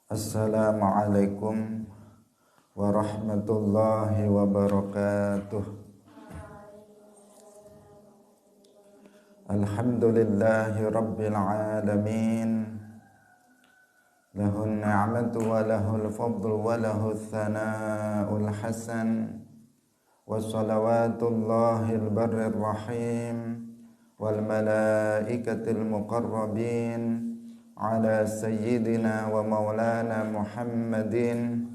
Assalamualaikum warahmatullahi wabarakatuh. Alhamdulillahi rabbil alamin. Lahun ni'matu wa lahul fadlu wa lahul thana'ul hasan. Wa salawatullahil barrir rahim wal malaikatil muqarrabin ala sayyidina wa maulana Muhammadin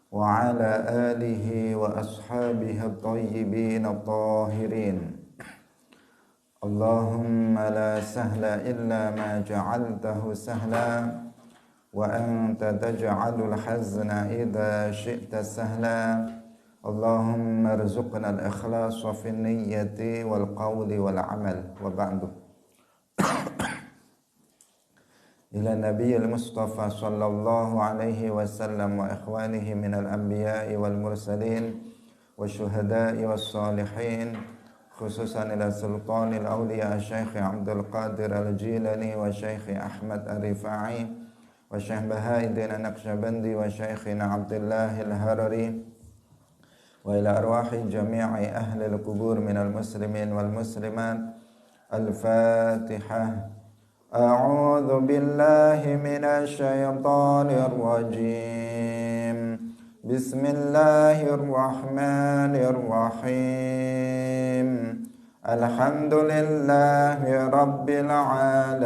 wa ala alihi wa ashabihi at-tayyibin at-tahirin. Allahumma la sahla illa ma ja'altahu sahla wa anta taj'alul hazna idha syi'ta sahla. Allahumma arzuqna al-ikhlasa fi niyyati wal qawli wal amal. Wa ba'du. Ila nabiyil mustafa sallallahu alaihi wasallam wa ikhwanihi minal anbiya'i wal mursalin wa syuhada'i was salihin, khususan ila sultanil awliya Syekh Abdul Qadir al-Jilani wa Syekh Ahmad ar-Rifa'i wa Syekh Bahauddin an-Naqsyabandi wa Syekhina Abdullah al-Harari wa ila arwahi jami'i ahli al-qubur minal muslimin wal muslimat. Al-Fatihah. A'udzu billahi minasy syaithanir rajim. Bismillahirrahmanirrahim. Alhamdulillahi rabbil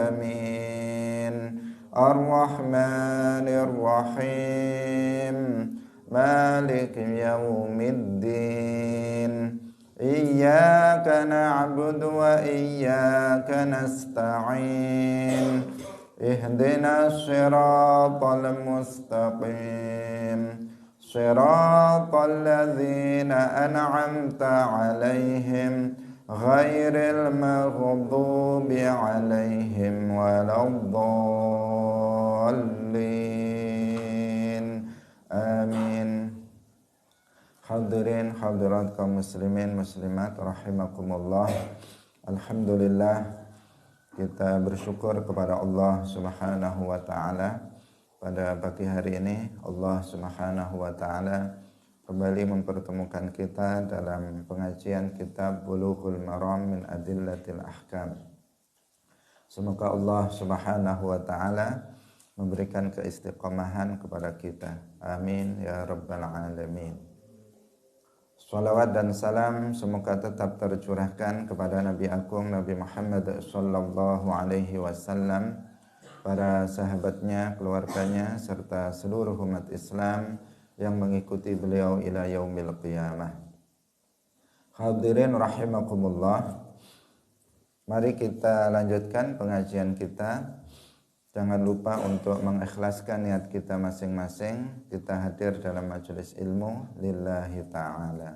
alamin. Arrahmanir rahim. Maliki yaumiddin. Iyyaka na'budu wa iyyaka nasta'in. Ihdinas siratal mustaqim. Siratal ladzina an'amta 'alaihim ghairil maghdubi 'alaihim waladdallin. Amin. Hadirin hadirat kaum muslimin muslimat rahimakumullah. Alhamdulillah, kita bersyukur kepada Allah Subhanahu wa taala. Pada pagi hari ini Allah Subhanahu wa taala kembali mempertemukan kita dalam pengajian kitab Bulughul Maram min Adillatil Ahkam. Semoga Allah Subhanahu wa taala memberikan keistiqomahan kepada kita. Amin ya rabbal alamin. Salawat dan salam semoga tetap tercurahkan kepada Nabi Agung Nabi Muhammad sallallahu alaihi wasallam, para sahabatnya, keluarganya, serta seluruh umat Islam yang mengikuti beliau ila yaumil qiyamah. Hadirin rahimakumullah. Mari kita lanjutkan pengajian kita. Jangan lupa untuk mengikhlaskan niat kita masing-masing. Kita hadir dalam majelis ilmu lillahi ta'ala.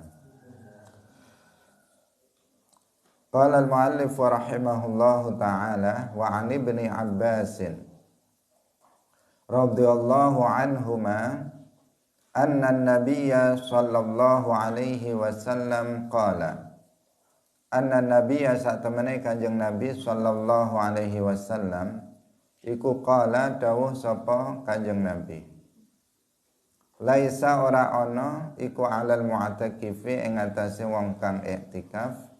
Qala al-muallif wa rahimahullahu ta'ala wa 'an ibni Abbasin radhiyallahu anhuma anna an-nabiyya sallallahu alaihi wasallam qala. Anna an-nabiyya satemene Kanjeng Nabi sallallahu alaihi wasallam iku qala dawuh sapa Kanjeng Nabi. Laisa ora ana iku alal mu'takifi ing atase wong kang iktikaf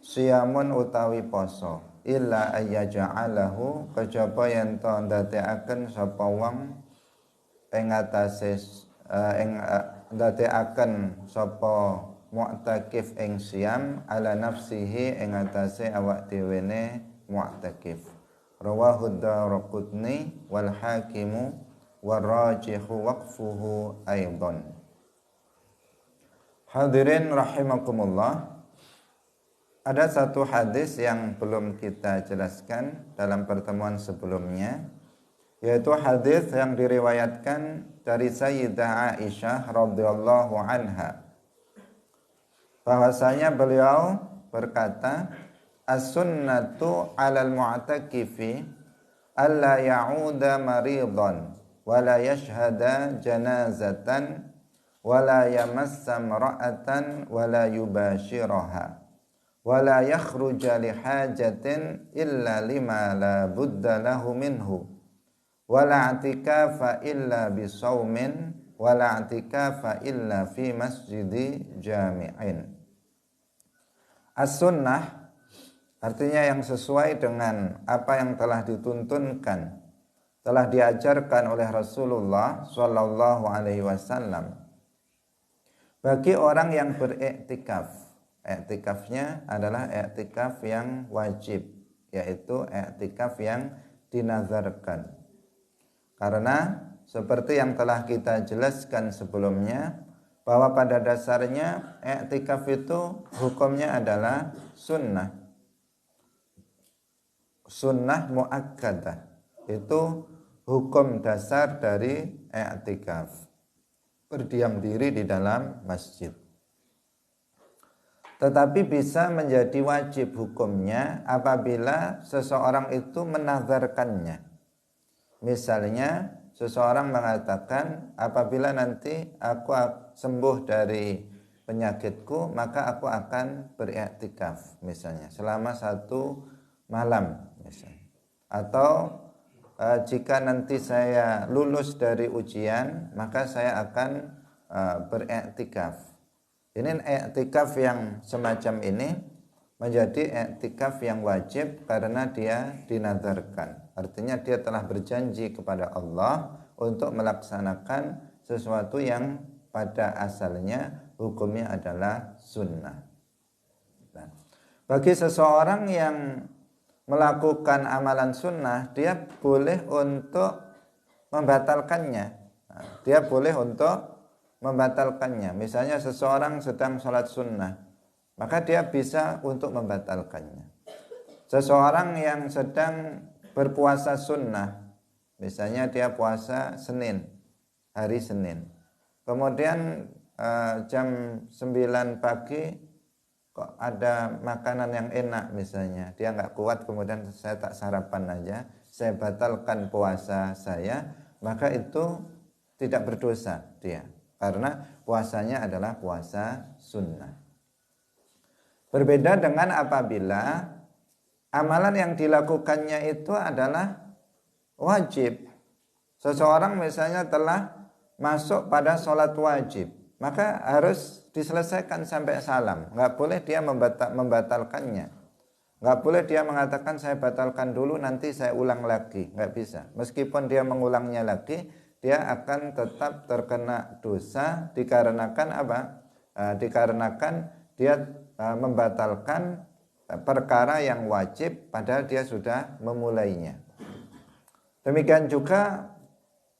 siyamun utawi poso illa ayyaja'alahu kejaba yen to ndadekaken sapa wong ing atase ndadekaken sapa mu'takif ing siyam ala nafsihi ing atase awak dhewene mu'takif. Rawahu Daraqutni wal Hakimu warajihu waqfuhu aidan. Hadirin rahimakumullah. Ada satu hadis yang belum kita jelaskan dalam pertemuan sebelumnya, yaitu hadis yang diriwayatkan dari Sayyidah Aisyah radhiyallahu anha, bahwasanya beliau berkata, as-sunnatu 'alal mu'takifi alla ya'uda maridan wa la yashhada janazatan wa la yamassa imra'atan wa la yubashiraha wa la yakhruja li hajatin illa lima la budda lahu minhu wala i'tikafa illa bisaumin wala i'tikafa illa fi masjidi jami'in. As-sunnah artinya yang sesuai dengan apa yang telah dituntunkan, telah diajarkan oleh Rasulullah sallallahu alaihi wasallam bagi orang yang beriktikaf. Iktikafnya adalah iktikaf yang wajib, yaitu iktikaf yang dinazarkan. Karena seperti yang telah kita jelaskan sebelumnya, bahwa pada dasarnya i'tikaf itu hukumnya adalah sunnah. Sunnah muakkadah. Itu hukum dasar dari i'tikaf. Berdiam diri di dalam masjid. Tetapi bisa menjadi wajib hukumnya apabila seseorang itu menazarkannya. Misalnya seseorang mengatakan, apabila nanti aku sembuh dari penyakitku, maka aku akan beriktikaf misalnya selama 1 malam misalnya. Atau jika nanti saya lulus dari ujian, maka saya akan beriktikaf. Ini iktikaf yang semacam ini menjadi iktikaf yang wajib karena dia dinazarkan. Artinya dia telah berjanji kepada Allah untuk melaksanakan sesuatu yang pada asalnya hukumnya adalah sunnah. Nah, bagi seseorang yang melakukan amalan sunnah, dia boleh untuk membatalkannya. Nah, dia boleh untuk membatalkannya. Misalnya seseorang sedang sholat sunnah, maka dia bisa untuk membatalkannya. Seseorang yang sedang berpuasa sunnah, misalnya dia puasa Senin, hari Senin, kemudian jam 9 pagi kok ada makanan yang enak misalnya, dia nggak kuat, kemudian saya tak sarapan aja, saya batalkan puasa saya, maka itu tidak berdosa dia, karena puasanya adalah puasa sunnah. Berbeda dengan apabila amalan yang dilakukannya itu adalah wajib. Seseorang misalnya telah masuk pada sholat wajib, maka harus diselesaikan sampai salam. Nggak boleh dia membatalkannya. Nggak boleh dia mengatakan saya batalkan dulu, nanti saya ulang lagi. Nggak bisa. Meskipun dia mengulangnya lagi, dia akan tetap terkena dosa dikarenakan apa? Dikarenakan dia membatalkan perkara yang wajib padahal dia sudah memulainya. Demikian juga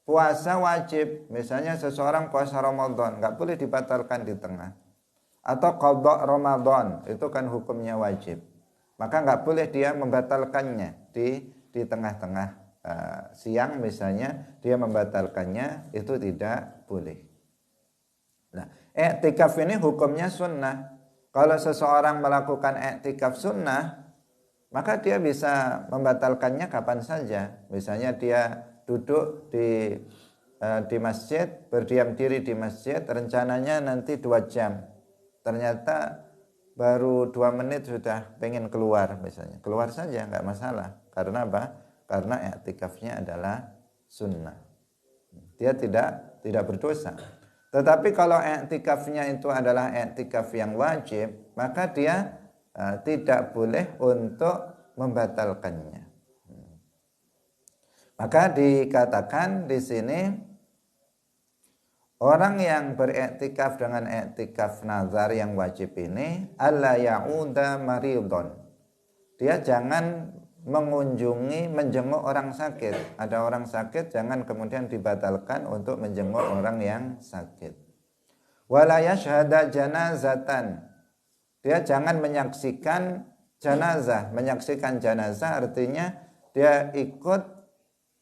puasa wajib, misalnya seseorang puasa Ramadan, nggak boleh dibatalkan di tengah. Atau qadha Ramadan, itu kan hukumnya wajib, maka nggak boleh dia membatalkannya di tengah-tengah siang misalnya, dia membatalkannya, itu tidak boleh. Nah, i'tikaf ini hukumnya sunnah. Kalau seseorang melakukan i'tikaf sunnah, maka dia bisa membatalkannya kapan saja. Misalnya dia duduk di masjid, berdiam diri di masjid, rencananya nanti 2 jam. Ternyata baru 2 menit sudah pengen keluar misalnya. Keluar saja, nggak masalah. Karena apa? Karena i'tikafnya adalah sunnah. Dia tidak berdosa. Tetapi kalau i'tikafnya itu adalah i'tikaf yang wajib, maka dia tidak boleh untuk membatalkannya. Maka dikatakan di sini, orang yang beriktikaf dengan iktikaf nazar yang wajib ini, alla ya'uda maridon. Dia jangan menjenguk orang sakit. Ada orang sakit, jangan kemudian dibatalkan untuk menjenguk orang yang sakit. Wala yashhada janazatan. Dia jangan menyaksikan janazah. Menyaksikan janazah artinya dia ikut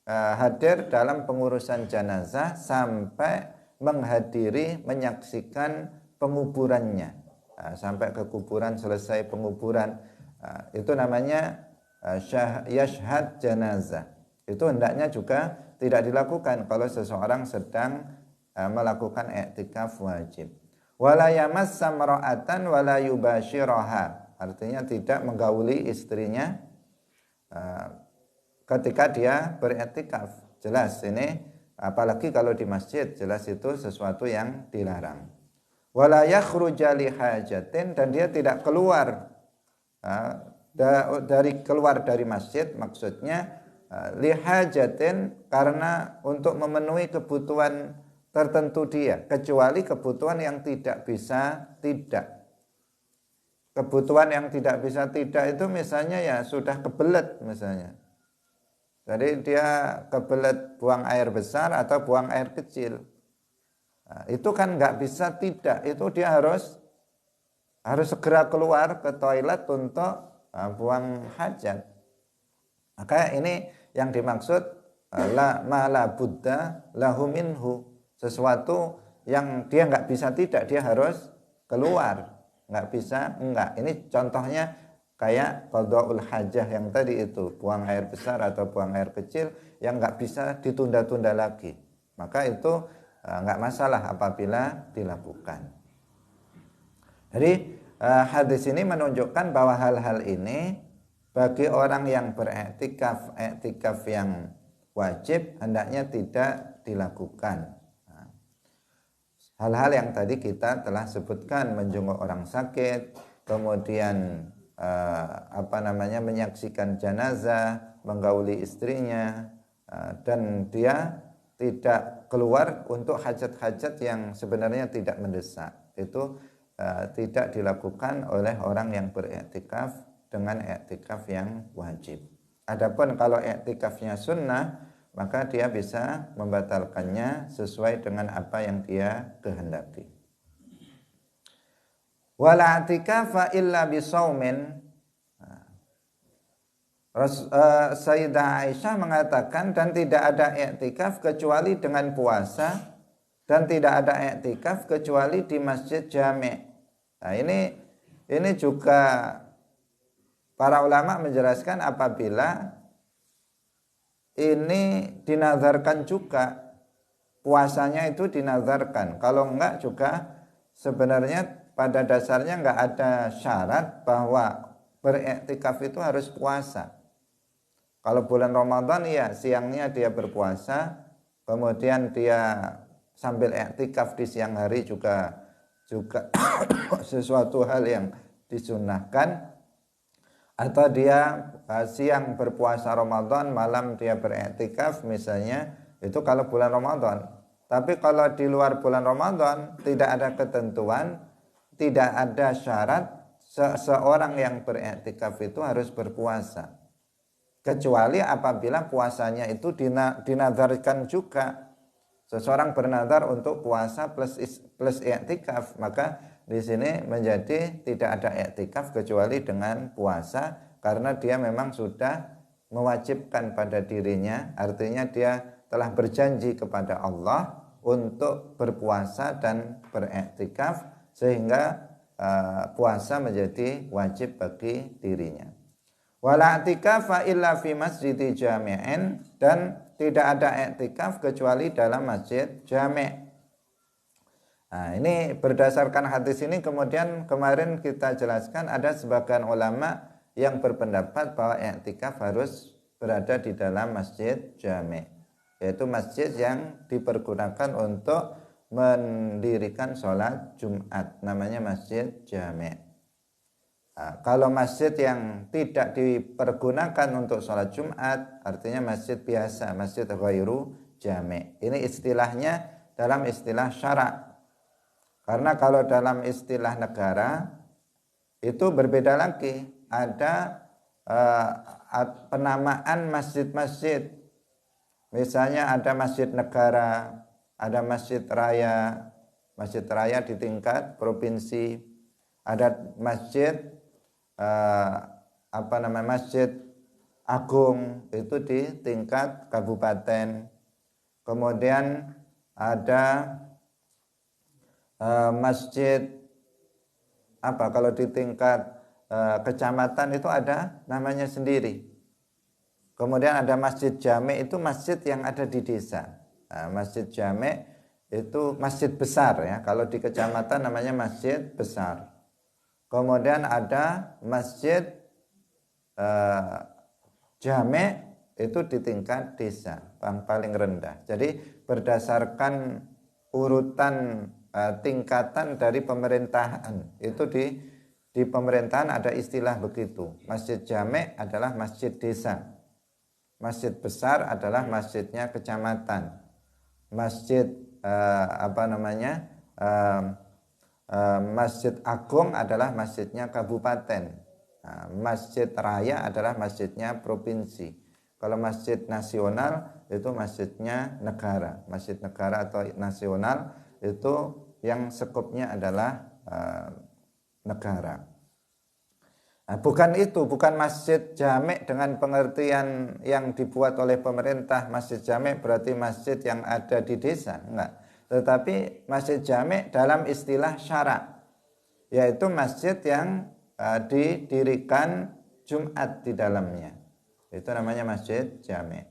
hadir dalam pengurusan janazah sampai menghadiri, menyaksikan penguburannya. Sampai ke kuburan, selesai penguburan. Itu namanya yashhad janazah. Itu hendaknya juga tidak dilakukan kalau seseorang sedang melakukan i'tikaf wajib. Wala yamassa mar'atan wala yubashiraha. Artinya tidak menggauli istrinya ketika dia beriktikaf. jelas ini, apalagi kalau di masjid, jelas itu sesuatu yang dilarang. Wala yakhruja li hajatin, dan dia tidak keluar keluar dari masjid, maksudnya li hajatin karena untuk memenuhi kebutuhan tertentu dia, kecuali kebutuhan yang tidak bisa tidak. Kebutuhan yang tidak bisa tidak itu misalnya ya sudah kebelet misalnya. Jadi dia kebelet buang air besar atau buang air kecil. Nah, itu kan nggak bisa tidak, itu dia harus segera keluar ke toilet untuk buang hajat. Maka ini yang dimaksud ma la budda lahu minhu, sesuatu yang dia nggak bisa tidak, dia harus keluar, nggak bisa enggak. Ini contohnya kayak qadhaul hajah yang tadi itu, buang air besar atau buang air kecil yang nggak bisa ditunda-tunda lagi. Maka itu nggak masalah apabila dilakukan. Jadi hadis ini menunjukkan bahwa hal-hal ini bagi orang yang beriktikaf, iktikaf yang wajib hendaknya tidak dilakukan. Hal-hal yang tadi kita telah sebutkan, menjenguk orang sakit, kemudian menyaksikan jenazah, menggauli istrinya, dan dia tidak keluar untuk hajat-hajat yang sebenarnya tidak mendesak. Itu tidak dilakukan oleh orang yang beriktikaf dengan iktikaf yang wajib. Adapun kalau iktikafnya sunnah, maka dia bisa membatalkannya sesuai dengan apa yang dia kehendaki. Wala i'tikafa illa bisaumin. Sayyidah Aisyah mengatakan, dan tidak ada i'tikaf kecuali dengan puasa, dan tidak ada i'tikaf kecuali di masjid jami'. Nah, ini juga para ulama menjelaskan apabila ini dinazarkan juga, puasanya itu dinazarkan. Kalau enggak juga sebenarnya pada dasarnya enggak ada syarat bahwa beriktikaf itu harus puasa. Kalau bulan Ramadan ya siangnya dia berpuasa, kemudian dia sambil iktikaf di siang hari juga sesuatu hal yang disunnahkan. Atau dia siang berpuasa Ramadan, malam dia beriktikaf misalnya, itu kalau bulan Ramadan. Tapi kalau di luar bulan Ramadan tidak ada ketentuan, tidak ada syarat seorang yang beriktikaf itu harus berpuasa. Kecuali apabila puasanya itu dinazarkan juga. Seseorang bernazar untuk puasa plus i'tikaf, maka di sini menjadi tidak ada i'tikaf kecuali dengan puasa, karena dia memang sudah mewajibkan pada dirinya, artinya dia telah berjanji kepada Allah untuk berpuasa dan beriktikaf, sehingga puasa menjadi wajib bagi dirinya. Wala i'tikafa illa fi masjidi jami'in, dan tidak ada i'tikaf kecuali dalam masjid jami'. Nah, ini berdasarkan hadis ini kemudian kemarin kita jelaskan ada sebagian ulama yang berpendapat bahwa i'tikaf harus berada di dalam masjid jami', yaitu masjid yang dipergunakan untuk mendirikan sholat Jumat, namanya masjid jami'. Nah, kalau masjid yang tidak dipergunakan untuk sholat Jumat, artinya masjid biasa, masjid ghairu jami'. Ini istilahnya dalam istilah syarak. Karena kalau dalam istilah negara itu berbeda lagi. Ada penamaan masjid-masjid. Misalnya ada masjid negara, ada masjid raya. Masjid raya di tingkat provinsi. Ada masjid masjid agung itu di tingkat kabupaten. Kemudian ada masjid kalau di tingkat kecamatan itu ada namanya sendiri. Kemudian ada masjid jami', itu masjid yang ada di desa. Masjid jami' itu masjid besar ya. Kalau di kecamatan namanya masjid besar. Kemudian ada masjid jami', itu di tingkat desa, yang paling rendah. Jadi berdasarkan urutan tingkatan dari pemerintahan, itu di pemerintahan ada istilah begitu. Masjid jami' adalah masjid desa. Masjid besar adalah masjidnya kecamatan. Masjid Masjid agung adalah masjidnya kabupaten. Masjid raya adalah masjidnya provinsi. Kalau masjid nasional itu masjidnya negara. Masjid negara atau nasional itu yang sekupnya adalah negara. Bukan itu, bukan masjid jami' dengan pengertian yang dibuat oleh pemerintah. Masjid jami' berarti masjid yang ada di desa, enggak. Tetapi masjid jami' dalam istilah syara', yaitu masjid yang didirikan Jumat di dalamnya. Itu namanya masjid jami'.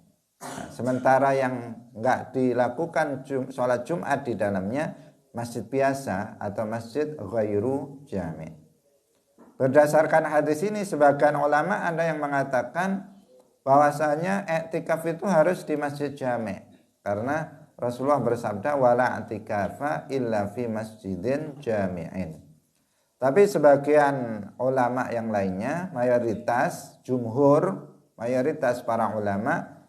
Sementara yang enggak dilakukan sholat Jumat di dalamnya, masjid biasa atau masjid ghairu jami'. Berdasarkan hadis ini, sebagian ulama ada yang mengatakan bahwasanya i'tikaf itu harus di masjid jami', karena Rasulullah bersabda wala i'tikafa illa fi masjidin jami'in. Tapi sebagian ulama yang lainnya, mayoritas para ulama,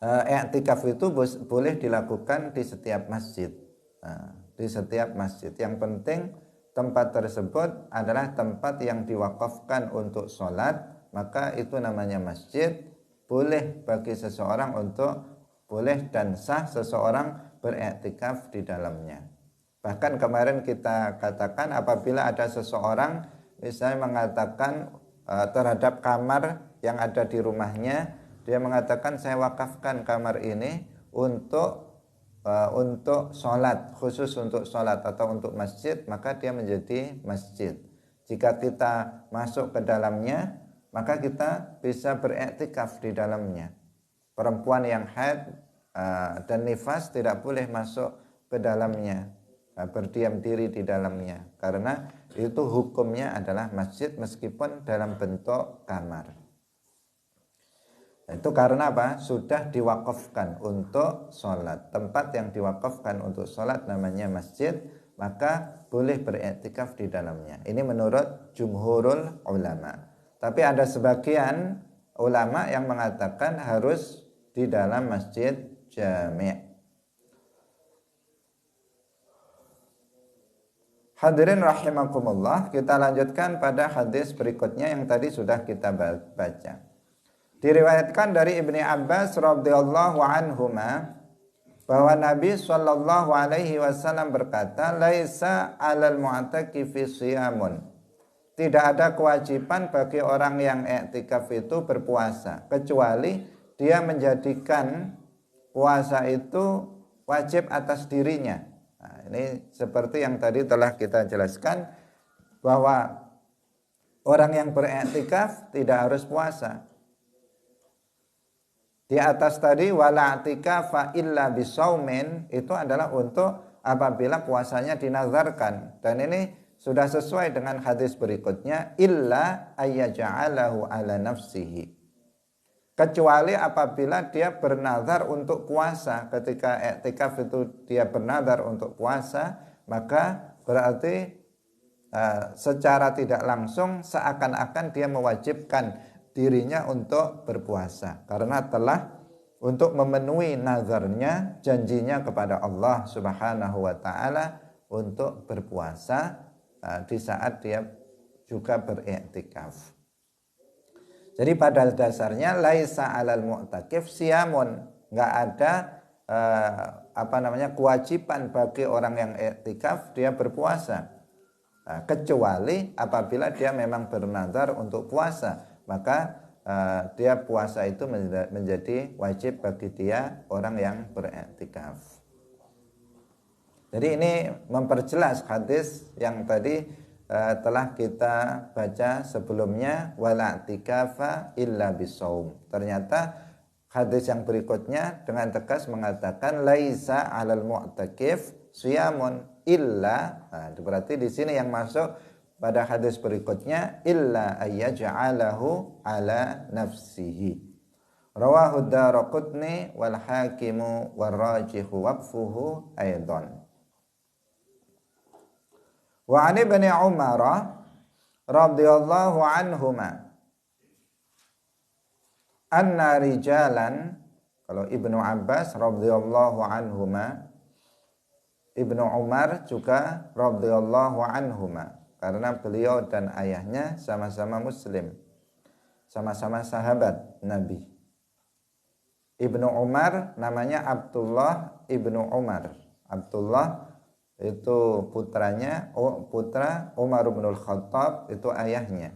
i'tikaf itu boleh dilakukan di setiap masjid. Di setiap masjid. Yang penting tempat tersebut adalah tempat yang diwakafkan untuk sholat, maka itu namanya masjid. Boleh bagi seseorang boleh dan sah seseorang beriktikaf di dalamnya. Bahkan kemarin kita katakan apabila ada seseorang misalnya mengatakan terhadap kamar yang ada di rumahnya, dia mengatakan saya wakafkan kamar ini untuk sholat, khusus untuk sholat atau untuk masjid, maka dia menjadi masjid. Jika kita masuk ke dalamnya, maka kita bisa beriktikaf di dalamnya. Perempuan yang haid dan nifas tidak boleh masuk ke dalamnya, berdiam diri di dalamnya, karena itu hukumnya adalah masjid meskipun dalam bentuk kamar. Itu karena apa? Sudah diwakafkan untuk sholat. Tempat yang diwakafkan untuk sholat namanya masjid, maka boleh beriktikaf di dalamnya. Ini menurut jumhurul ulama. Tapi ada sebagian ulama yang mengatakan harus di dalam masjid jami'. Hadirin rahimakumullah, kita lanjutkan pada hadis berikutnya yang tadi sudah kita baca. Diriwayatkan dari Ibni Abbas radhiyallahu anhuma bahwa Nabi sallallahu alaihi wasallam berkata, "Laisa 'alal mu'takifi siyamun." Tidak ada kewajiban bagi orang yang i'tikaf itu berpuasa, kecuali dia menjadikan puasa itu wajib atas dirinya. Nah, ini seperti yang tadi telah kita jelaskan bahwa orang yang beriktikaf tidak harus puasa. Di atas tadi wala i'tikafa illa bisaumin itu adalah untuk apabila puasanya dinazarkan, dan ini sudah sesuai dengan hadis berikutnya illa ayyaja'alahu ala nafsihi. Kecuali apabila dia bernazar untuk puasa, ketika i'tikaf itu dia bernazar untuk puasa, maka berarti secara tidak langsung seakan-akan dia mewajibkan dirinya untuk berpuasa, karena telah untuk memenuhi nazarnya, janjinya kepada Allah Subhanahu wa taala untuk berpuasa di saat dia juga beriktikaf. Jadi pada dasarnya laisa 'alal mu'takif siyamun, enggak ada kewajiban bagi orang yang iktikaf dia berpuasa. Kecuali apabila dia memang bernazar untuk puasa, maka dia puasa itu menjadi wajib bagi dia orang yang beriktikaf. Jadi ini memperjelas hadis yang tadi telah kita baca sebelumnya, wala i'tikafa illa bisaum. Ternyata hadis yang berikutnya dengan tegas mengatakan laisa 'alal mu'takif siyamun illa. Berarti di sini yang masuk pada hadis berikutnya illa ayyaj'alahu ala nafsihi. Rawahu Daraqutni wal Hakimu wal rajihu waqfuhu aidan. Wa 'an Ibni Umar radhiyallahu anhuma anna rijalan, kalau Ibnu Abbas radhiyallahu anhuma, Ibnu Umar juga radhiyallahu anhuma, karena beliau dan ayahnya sama-sama muslim, sama-sama sahabat Nabi. Ibnu Umar namanya Abdullah Ibnu Umar. Abdullah itu putranya, putra Umar bin Khattab, itu ayahnya.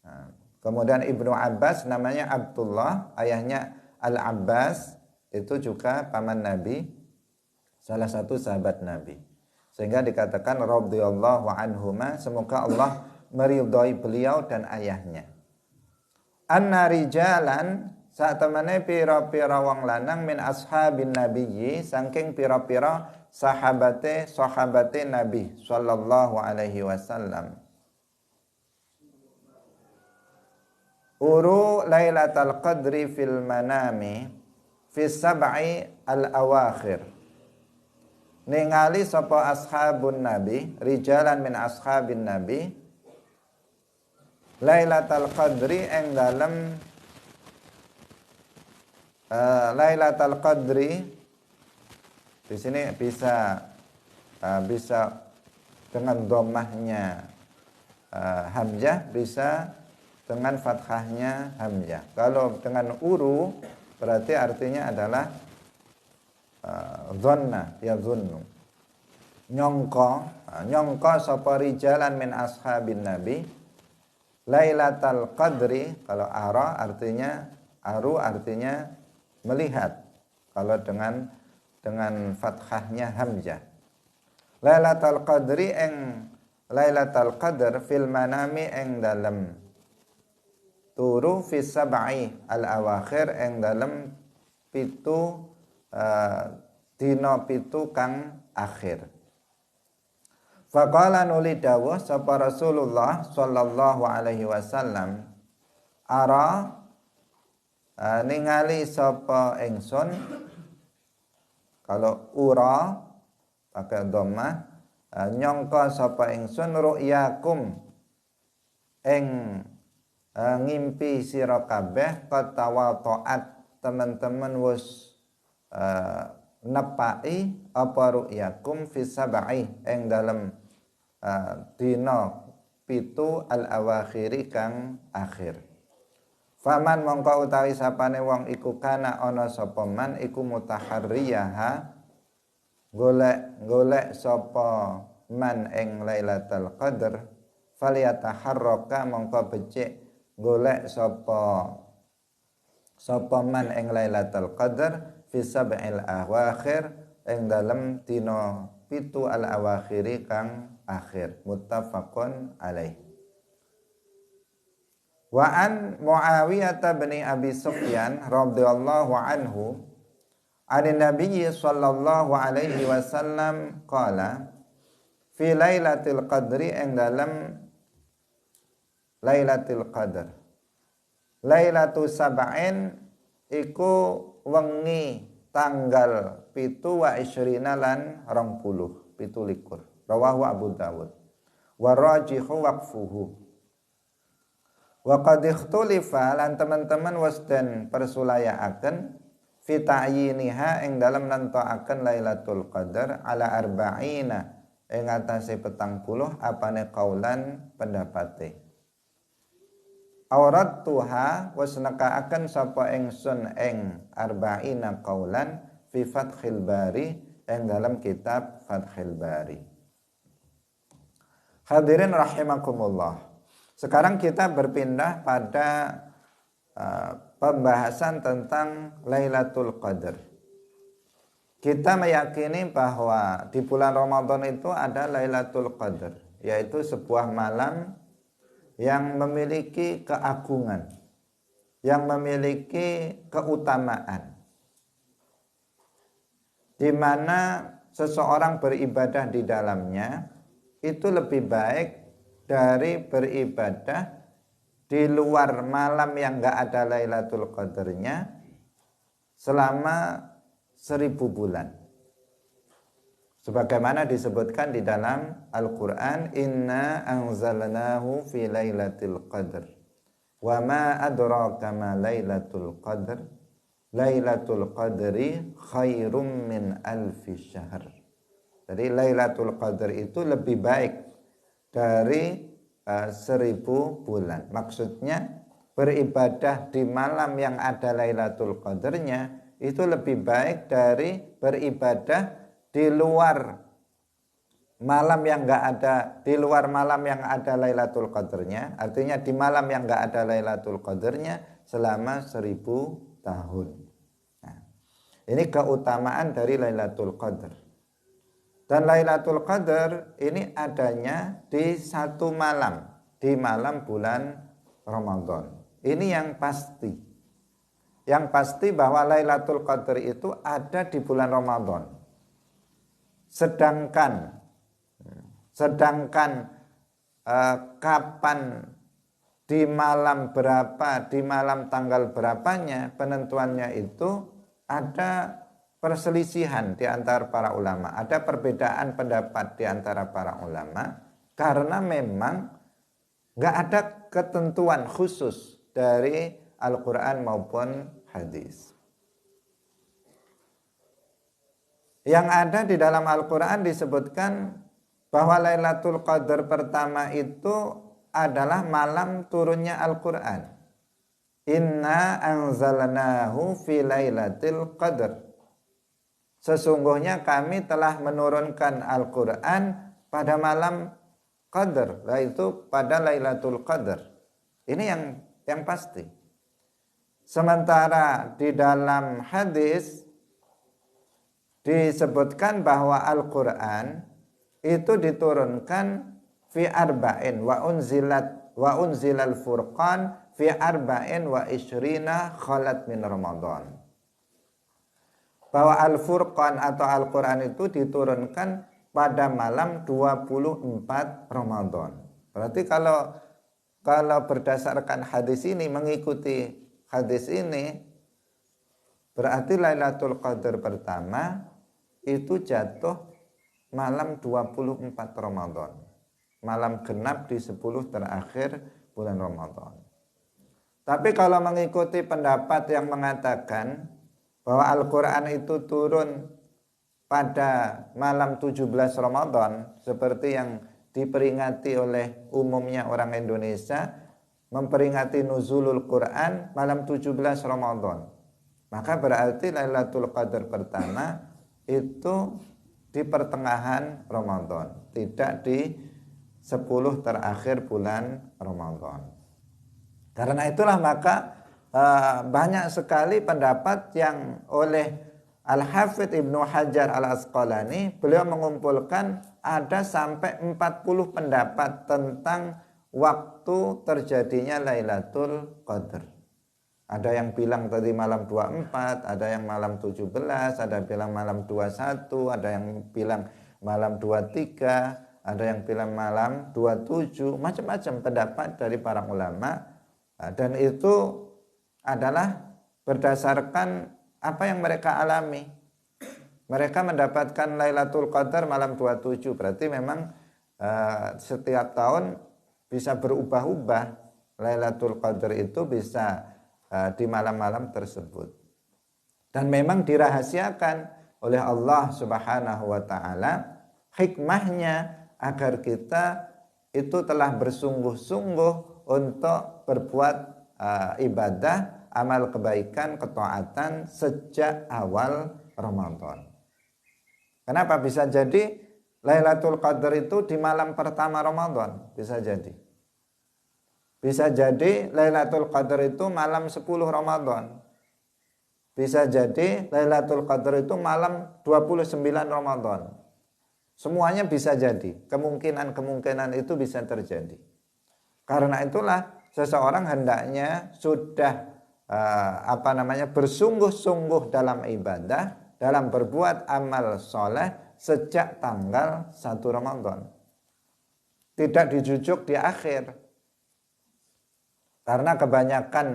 Nah, kemudian Ibnu Abbas namanya Abdullah, ayahnya Al-Abbas, itu juga paman Nabi, salah satu sahabat Nabi. Sehingga dikatakan radhiyallahu anhuma, semoga Allah meridhai beliau dan ayahnya. Anna rijalan, saat temane pira-pira wong lanang min ashabin nabiyyi, saking pira-pira sahabate Nabi sallallahu alaihi wasallam, uru lailatul qadri fil manami fi sab'i al awakhir, ningali sapa ashabun nabi, rijalan min ashabin nabi, lailatul qadri ing dalem lailatul qadri. Di sini bisa dengan dhammahnya hamzah, bisa dengan fathahnya hamzah. Kalau dengan uru berarti artinya adalah dhanna, ya dhunnu, nyongko sapa rijalan min ashabin nabi lailatul qadri. Kalau ara artinya, aru artinya melihat, kalau dengan fathahnya hamzah. Lailatul qadri ing lailatul qadr fil manami ing dalem turu fi sab'i al awakhir ing dalem pitu dina pitu kang akhir. Faqala nuli dawuh sapa Rasulullah sallallahu alaihi wasallam, ara ningali sapa ingsun. Kalau ura pakai dhammah, nyangka sapa ingsun ru'yakum ing ngimpi sira kabeh katawa taat, teman-teman wis nepai apa ru'yakum fi sab'i ing dalem dina pitu al awakhiri kang akhir. Faman mongko utawi sapane wong iku kana ana sapa man iku mutaharriyaha, golek sapa man ing Lailatul Qadar, falyataharraka mongko becik golek sapa man ing Lailatul Qadar fi sab'il awakhir ing dalem dina pitu al awakhiri kang akhir. Muttafaqun alaih. Wa an Muawiyah bin Abi Sufyan radhiyallahu anhu an Nabi sallallahu alaihi wasallam qala fi lailatul qadri ing dalam lailatul qadar, lailatul sab'in iku wengi tanggal 27 lan 20 17. Rawahu Abu Dawud wa rajihu waqfuhu. Wa qad ikhtulifa lan teman-teman wis den persulayaaken fi ta'yiniha ing dalem nentokaken Lailatul Qadar ala arba'ina ing atase 40 apane kaulan pendapate. Aurattuha wis nekaaken sapa ingsun ing arba'ina kaulan fi Fathil Bari ing dalam kitab Fathil Bari. Hadirin rahimakumullah. Sekarang kita berpindah pada pembahasan tentang Lailatul Qadar. Kita meyakini bahwa di bulan Ramadan itu ada Lailatul Qadar, yaitu sebuah malam yang memiliki keagungan, yang memiliki keutamaan, di mana seseorang beribadah di dalamnya itu lebih baik dari beribadah di luar malam yang enggak ada Lailatul Qadarnya selama 1000 bulan. Sebagaimana disebutkan di dalam Al-Qur'an, inna anzalnahu fi lailatul qadr. Wa ma adraka ma lailatul qadr. Lailatul qadri khairum min alfi syahr. Jadi Lailatul Qadar itu lebih baik dari 1000 bulan. Maksudnya beribadah di malam yang ada Lailatul Qadarnya itu lebih baik dari beribadah di luar malam yang enggak ada, di luar malam yang ada Lailatul Qadarnya. Artinya di malam yang enggak ada Lailatul Qadarnya selama 1000 tahun. Nah, ini keutamaan dari Lailatul Qadar. Dan Lailatul Qadar ini adanya di satu malam, di malam bulan Ramadan. Ini yang pasti. Yang pasti bahwa Lailatul Qadar itu ada di bulan Ramadan. Sedangkan kapan, di malam berapa, di malam tanggal berapanya, penentuannya itu ada perselisihan di antara para ulama, ada perbedaan pendapat di antara para ulama, karena memang nggak ada ketentuan khusus dari Al-Quran maupun hadis. Yang ada di dalam Al-Quran disebutkan bahwa Lailatul Qadar pertama itu adalah malam turunnya Al-Quran. Inna anzalnahu fi lailatul qadr. Sesungguhnya kami telah menurunkan Al-Quran pada malam Qadar, yaitu pada Lailatul Qadar. Ini yang pasti. Sementara di dalam hadis disebutkan bahwa Al-Quran itu diturunkan fi arba'in wa unzilal furqan fi arba'in wa ishrina khalat min Ramadan. Bahwa Al-Furqan atau Al-Quran itu diturunkan pada malam 24 Ramadan. Berarti kalau berdasarkan hadis ini, mengikuti hadis ini, berarti Lailatul Qadar pertama itu jatuh malam 24 Ramadan. Malam genap di 10 terakhir bulan Ramadan. Tapi kalau mengikuti pendapat yang mengatakan bahwa Al-Quran itu turun pada malam 17 Ramadan, seperti yang diperingati oleh umumnya orang Indonesia, memperingati nuzulul Quran malam 17 Ramadan. Maka berarti Lailatul Qadar pertama itu di pertengahan Ramadan, tidak di 10 terakhir bulan Ramadan. Karena itulah maka banyak sekali pendapat yang oleh Al-Hafidh Ibnu Hajar Al-Asqalani, beliau mengumpulkan ada sampai 40 pendapat tentang waktu terjadinya Lailatul Qadar. Ada yang bilang tadi malam 24, ada yang malam 17, ada yang bilang malam 21, ada yang bilang malam 23, ada yang bilang malam 27, macam-macam pendapat dari para ulama. Dan itu adalah berdasarkan apa yang mereka alami. Mereka mendapatkan Lailatul Qadar malam 27, berarti memang setiap tahun bisa berubah-ubah. Lailatul Qadar itu bisa di malam-malam tersebut. Dan memang dirahasiakan oleh Allah Subhanahu wa taala, hikmahnya agar kita itu telah bersungguh-sungguh untuk berbuat ibadah, amal kebaikan, ketaatan sejak awal Ramadan. Kenapa bisa jadi Lailatul Qadar itu di malam pertama Ramadan? Bisa jadi. Bisa jadi Lailatul Qadar itu malam 10 Ramadan. Bisa jadi Lailatul Qadar itu malam 29 Ramadan. Semuanya bisa jadi. Kemungkinan-kemungkinan itu bisa terjadi. Karena itulah seseorang hendaknya sudah bersungguh-sungguh dalam ibadah, dalam berbuat amal soleh sejak tanggal 1 Ramadan. Tidak dijujuk di akhir. Karena kebanyakan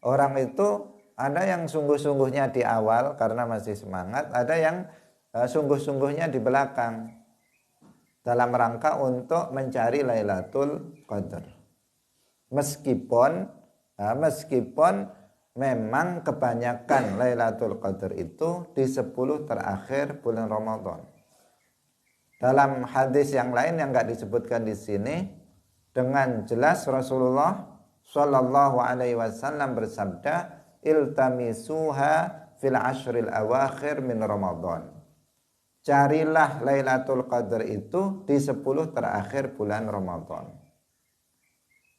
orang itu ada yang sungguh-sungguhnya di awal karena masih semangat, ada yang sungguh-sungguhnya di belakang dalam rangka untuk mencari Lailatul Qadar. Meskipun memang kebanyakan Lailatul Qadar itu di 10 terakhir bulan Ramadan. Dalam hadis yang lain yang enggak disebutkan di sini, dengan jelas Rasulullah Shallallahu Alaihi Wasallam bersabda, iltamisuha fil ashril awakhir min Ramadan. Carilah Lailatul Qadar itu di 10 terakhir bulan Ramadan.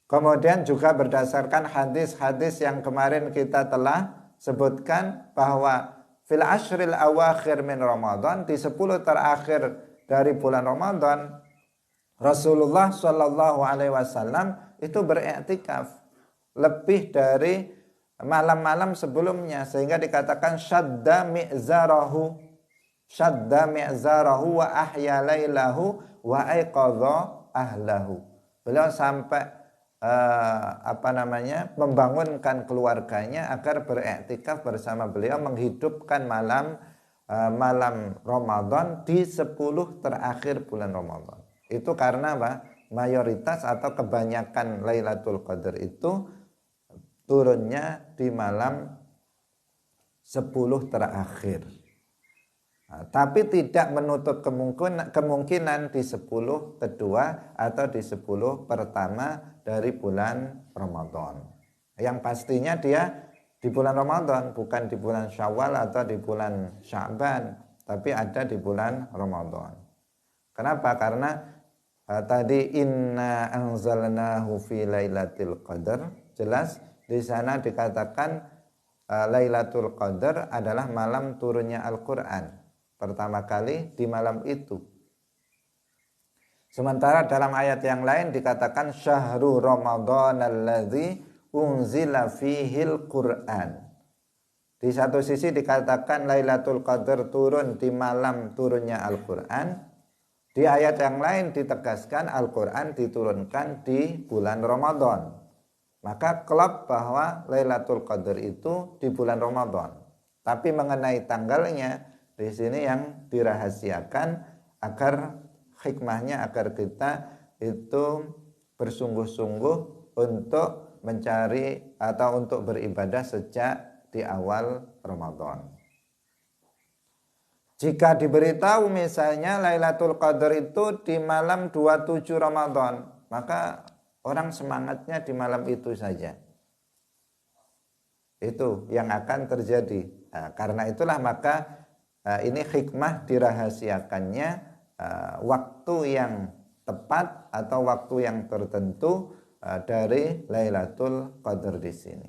Kemudian juga berdasarkan hadis-hadis yang kemarin kita telah sebutkan bahwa fil ashril awakhir min Ramadan, di 10 terakhir dari bulan Ramadan, Rasulullah Shallallahu Alaihi Wasallam itu beriktikaf lebih dari malam-malam sebelumnya, sehingga dikatakan syadda mi'zarahu wa ahya lailahu wa aiqadha ahlahu. Beliau sampai membangunkan keluarganya agar beriktikaf bersama beliau, menghidupkan malam Ramadan di 10 terakhir bulan Ramadan. Itu karena apa? Mayoritas atau kebanyakan Lailatul Qadar itu turunnya di malam 10 terakhir. Tapi tidak menutup kemungkinan di 10 kedua atau di 10 pertama dari bulan Ramadan. Yang pastinya dia di bulan Ramadan, bukan di bulan Syawal atau di bulan Sya'ban, tapi ada di bulan Ramadan. Kenapa? Karena tadi inna anzalnahu fi lailatul qadar, jelas di sana dikatakan Lailatul Qadar adalah malam turunnya Al-Qur'an. Pertama kali di malam itu. Sementara dalam ayat yang lain dikatakan syahrul Ramadan alladzi unzila fihil Qur'an. Di satu sisi dikatakan Lailatul Qadar turun di malam turunnya Al-Qur'an. Di ayat yang lain ditegaskan Al-Qur'an diturunkan di bulan Ramadan. Maka klop bahwa Lailatul Qadar itu di bulan Ramadan. Tapi mengenai tanggalnya di sini yang dirahasiakan agar hikmahnya agar kita itu bersungguh-sungguh untuk mencari atau untuk beribadah sejak di awal Ramadan. Jika diberitahu misalnya Lailatul Qadar itu di malam 27 Ramadan, maka orang semangatnya di malam itu saja. Itu yang akan terjadi. Karena itulah maka ini hikmah dirahasiakannya waktu yang tepat atau waktu yang tertentu dari Lailatul Qadar di sini.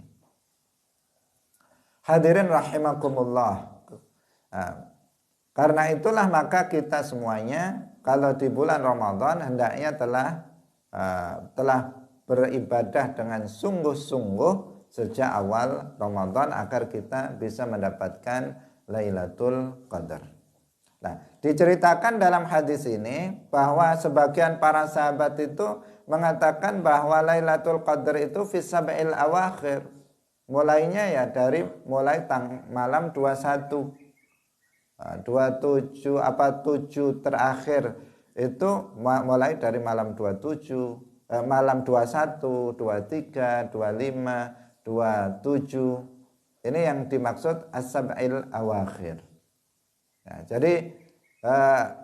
Hadirin rahimakumullah. Karena itulah maka kita semuanya kalau di bulan Ramadan hendaknya telah beribadah dengan sungguh-sungguh sejak awal Ramadan agar kita bisa mendapatkan Lailatul Qadar. Nah, diceritakan dalam hadis ini bahwa sebagian para sahabat itu mengatakan bahwa Lailatul Qadar itu fi sab'il awakhir. Mulainya ya dari malam 21. 27 7 terakhir itu mulai dari malam 27, malam 21, 23, 25, 27. Ini yang dimaksud as-sab'il awakhir. Nah, jadi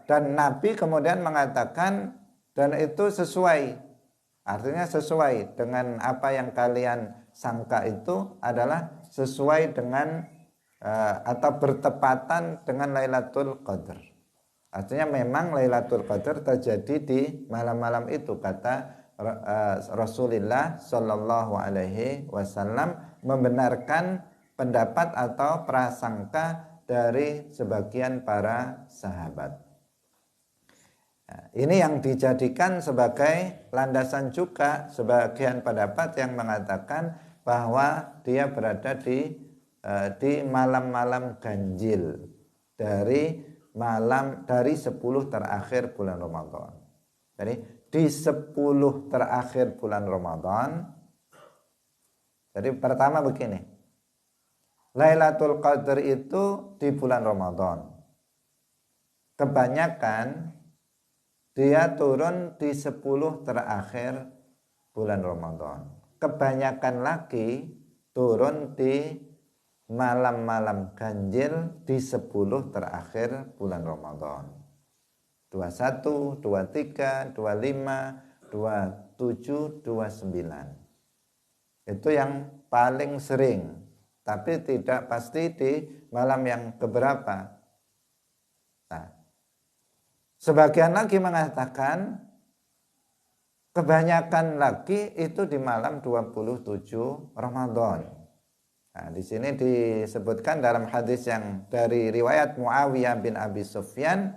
dan Nabi kemudian mengatakan dan itu sesuai, artinya sesuai dengan apa yang kalian sangka itu adalah sesuai dengan atau bertepatan dengan Lailatul Qadar. Artinya memang Lailatul Qadar terjadi di malam-malam itu, kata Rasulullah Shallallahu Alaihi Wasallam membenarkan pendapat atau prasangka dari sebagian para sahabat. Nah, ini yang dijadikan sebagai landasan juga sebagian pendapat yang mengatakan bahwa dia berada di malam-malam ganjil dari 10 terakhir bulan Ramadan. Jadi di 10 terakhir bulan Ramadan Jadi pertama begini, Lailatul Qadar itu di bulan Ramadan. Kebanyakan dia turun di 10 terakhir bulan Ramadan. Kebanyakan lagi turun di malam-malam ganjil di 10 terakhir bulan Ramadan. 21, 23, 25, 27, 29. Itu yang paling sering. Tapi tidak pasti di malam yang keberapa. Nah, sebagian lagi mengatakan kebanyakan lagi itu di malam 27 Ramadan. Nah, di sini disebutkan dalam hadis yang dari riwayat Muawiyah bin Abi Sufyan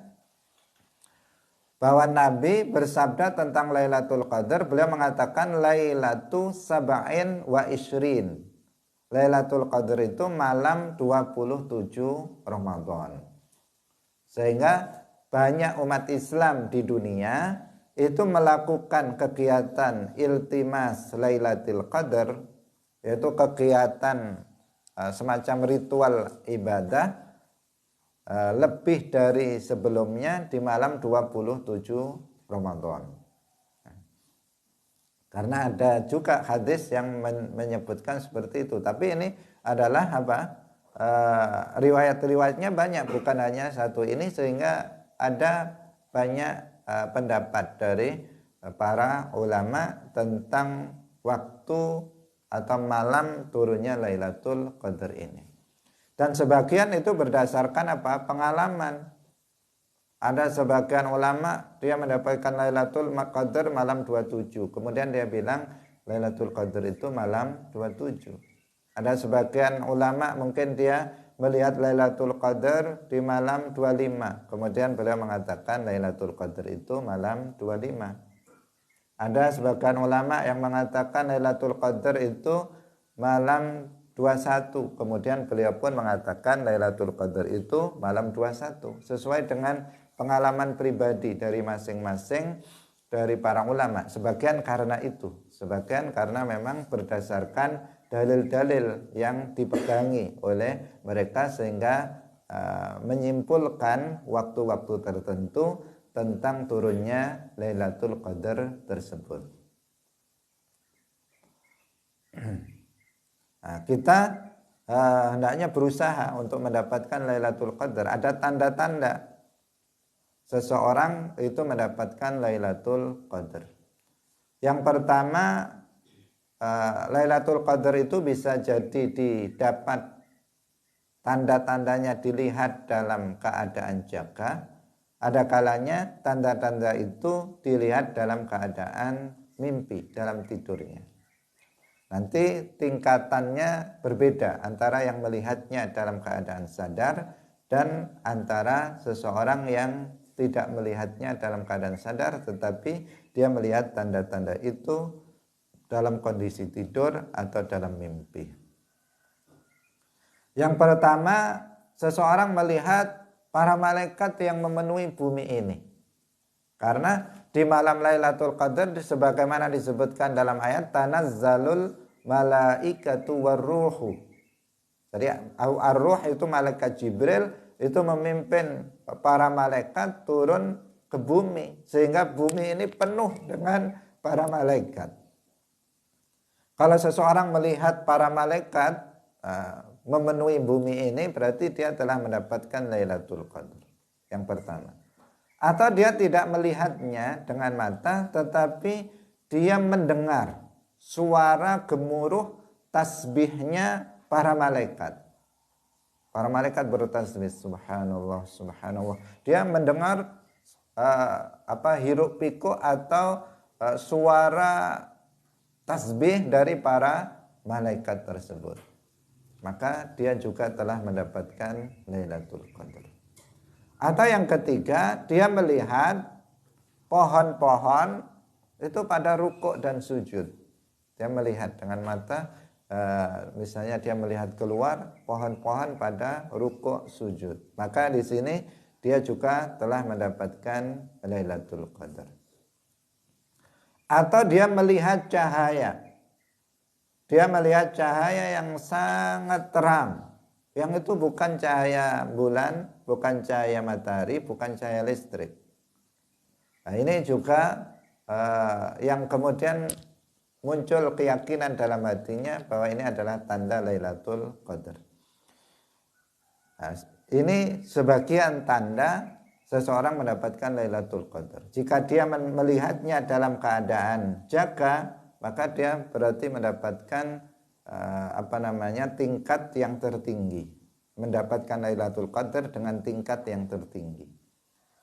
bahwa Nabi bersabda tentang Lailatul Qadar. Beliau mengatakan Lailatu sab'in wa ishrin. Lailatul Qadar itu malam 27 Ramadan. Sehingga banyak umat Islam di dunia itu melakukan kegiatan iltimas Lailatul Qadar, yaitu kegiatan semacam ritual ibadah lebih dari sebelumnya di malam 27 Ramadan. Karena ada juga hadis yang menyebutkan seperti itu. Tapi ini adalah riwayat-riwayatnya banyak, bukan hanya satu ini, sehingga ada banyak pendapat dari para ulama tentang waktu atau malam turunnya Lailatul Qadar ini. Dan sebagian itu berdasarkan pengalaman. Ada sebagian ulama dia mendapatkan Lailatul Qadar malam 27. Kemudian dia bilang Lailatul Qadar itu malam 27. Ada sebagian ulama mungkin dia melihat Lailatul Qadar di malam 25. Kemudian beliau mengatakan Lailatul Qadar itu malam 25. Ada sebagian ulama yang mengatakan Lailatul Qadar itu malam 21. Kemudian beliau pun mengatakan Lailatul Qadar itu malam 21. Sesuai dengan pengalaman pribadi dari masing-masing dari para ulama. Sebagian karena itu, sebagian karena memang berdasarkan dalil-dalil yang dipegangi oleh mereka sehingga menyimpulkan waktu-waktu tertentu tentang turunnya Lailatul Qadar tersebut. Nah, kita hendaknya berusaha untuk mendapatkan Lailatul Qadar. Ada tanda-tanda seseorang itu mendapatkan Lailatul Qadar. Yang pertama, Lailatul Qadar itu bisa jadi didapat tanda-tandanya dilihat dalam keadaan jaga. Ada kalanya tanda-tanda itu dilihat dalam keadaan mimpi, dalam tidurnya. Nanti tingkatannya berbeda antara yang melihatnya dalam keadaan sadar dan antara seseorang yang tidak melihatnya dalam keadaan sadar tetapi dia melihat tanda-tanda itu dalam kondisi tidur atau dalam mimpi. Yang pertama, seseorang melihat para malaikat yang memenuhi bumi ini. Karena di malam Lailatul Qadar sebagaimana disebutkan dalam ayat tanazzalul malaikatu warruhu. Jadi ar-ruh itu malaikat Jibril itu memimpin para malaikat turun ke bumi sehingga bumi ini penuh dengan para malaikat. Kalau seseorang melihat para malaikat memenuhi bumi ini berarti dia telah mendapatkan Lailatul Qadar. Yang pertama. Atau dia tidak melihatnya dengan mata tetapi dia mendengar suara gemuruh tasbihnya para malaikat. Para malaikat bertasbih subhanallah subhanallah. Dia mendengar hiruk pikuk atau suara tasbih dari para malaikat tersebut. Maka dia juga telah mendapatkan Lailatul Qadar. Atau yang ketiga, dia melihat pohon-pohon itu pada rukuk dan sujud. Dia melihat dengan mata, misalnya dia melihat keluar pohon-pohon pada rukuk sujud. Maka di sini dia juga telah mendapatkan Lailatul Qadar. Atau dia melihat cahaya. dia melihat cahaya yang sangat terang. Yang itu bukan cahaya bulan, bukan cahaya matahari, bukan cahaya listrik. Nah, ini juga yang kemudian muncul keyakinan dalam hatinya bahwa ini adalah tanda Lailatul Qadar. Nah, ini sebagian tanda seseorang mendapatkan Lailatul Qadar. Jika dia melihatnya dalam keadaan jaga, maka dia berarti mendapatkan tingkat yang tertinggi. Mendapatkan Lailatul Qadar dengan tingkat yang tertinggi.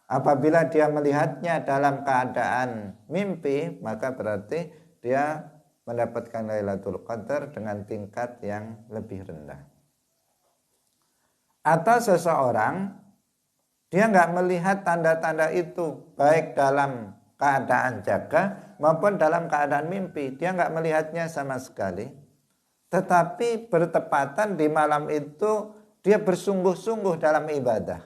Apabila dia melihatnya dalam keadaan mimpi, maka berarti dia mendapatkan Lailatul Qadar dengan tingkat yang lebih rendah. Atau seseorang dia nggak melihat tanda-tanda itu baik dalam keadaan jaga maupun dalam keadaan mimpi. Dia nggak melihatnya sama sekali. Tetapi bertepatan di malam itu dia bersungguh-sungguh dalam ibadah.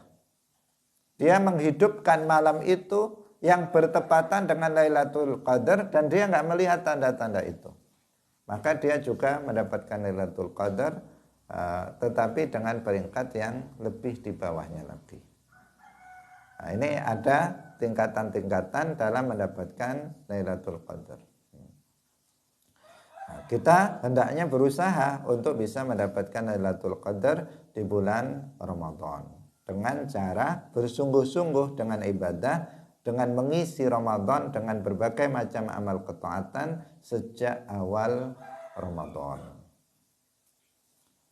Dia menghidupkan malam itu yang bertepatan dengan Lailatul Qadar dan dia nggak melihat tanda-tanda itu. Maka dia juga mendapatkan Lailatul Qadar tetapi dengan peringkat yang lebih di bawahnya lagi. Nah, ini ada tingkatan-tingkatan dalam mendapatkan Lailatul Qadar. Nah, kita hendaknya berusaha untuk bisa mendapatkan Lailatul Qadar di bulan Ramadan dengan cara bersungguh-sungguh dengan ibadah, dengan mengisi Ramadan dengan berbagai macam amal ketaatan sejak awal Ramadan.